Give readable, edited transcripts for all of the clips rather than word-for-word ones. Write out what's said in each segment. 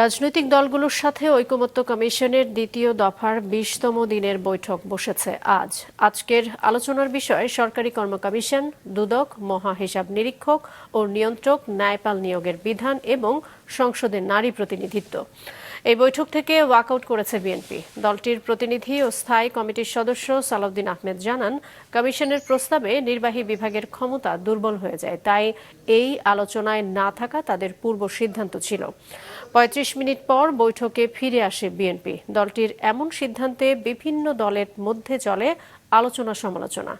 রাজনৈতিক দলগুলোর সাথে ঐকমত্য কমিশনের দ্বিতীয় দফার ২০তম দিনের বৈঠক বসেছে আজকের আলোচনার বিষয় সরকারি কর্ম কমিশন, দুদক, মহা হিসাব নিরীক্ষক ও নিয়ন্ত্রক, ন্যায়পাল নিয়োগের বিধান এবং সংসদের নারী প্রতিনিধিত্ব। এই বৈঠক থেকে ওয়াকআউট করেছে বিএনপি। দলটির প্রতিনিধি ও স্থায়ী কমিটির সদস্য সালাউদ্দিন আহমেদ জানান, কমিশনের প্রস্তাবে নির্বাহী বিভাগের ক্ষমতা দুর্বল হয়ে যায়, তাই এই আলোচনায় না থাকা তাদের পূর্ব সিদ্ধান্ত ছিল। ৩৫ মিনিট পর বৈঠকে ফিরে আসে বিএনপি। দলটির এমন সিদ্ধান্তে বিভিন্ন দলের মধ্যে চলে আলোচনা সমালোচনা।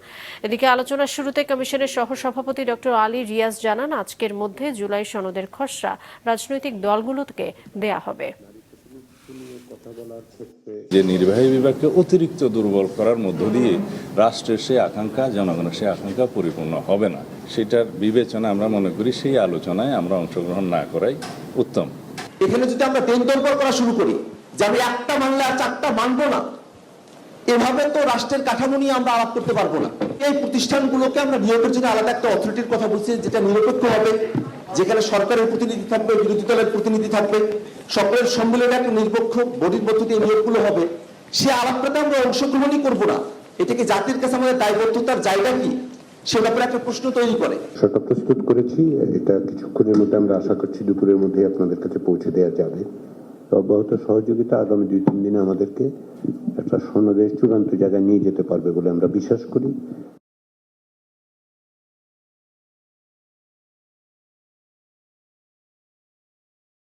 এদিকে আলোচনার শুরুতে কমিশনের সহসভাপতি ডক্টর আলী রিয়াজ জানান, আজকের মধ্যে জুলাই সনদের খসড়া রাজনৈতিক দলগুলোকে দেয়া হবে। যে নির্বাহী বিভাগকে অতিরিক্ত দুর্বল করার মধ্য দিয়ে রাষ্ট্রের সেই আকাঙ্ক্ষা, জনগণের সেই আকাঙ্ক্ষা পরিপূর্ণ হবে না, সেটার বিবেচনা আমরা মনে করি সেই আলোচনায় আমরা অংশগ্রহণ না করাই উত্তম। এখানে যদি আমরা দেন দরবার করা শুরু করি যে আমি একটা মানলে আর চারটা মানবো না, এভাবে তো রাষ্ট্রের কাঠামো নিয়ে আমরা আলাপ করতে পারবো না। এই প্রতিষ্ঠানগুলোকে আমরা নিয়োগের জন্য আলাদা একটা অথরিটির কথা বলছি, যেটা নিরপেক্ষ হবে, যেখানে সরকারের প্রতিনিধি থাকবে, বিরোধী দলের প্রতিনিধি থাকবে, সকলের সম্মেলনে একটা নিরপেক্ষ বডির মধ্য দিয়ে নিয়োগগুলো হবে। সে আলাপটাতে আমরা অংশগ্রহণই করবো না। এটাকে জাতির কাছে আমাদের দায়বদ্ধতার জায়গা কি, সে ব্যাপারে একটা প্রশ্ন তৈরি করে। সরকার প্রস্তুত করেছি, এটা কিছুক্ষণের মধ্যে আমরা আশা করছি দুপুরের মধ্যে আপনাদের কাছে পৌঁছে দেওয়া যাবে। অব্যাহত সহযোগিতা আগামী ২-৩ দিনে আমাদেরকে একটা সনদের চূড়ান্ত জায়গায় নিয়ে যেতে পারবে বলে আমরা বিশ্বাস করি।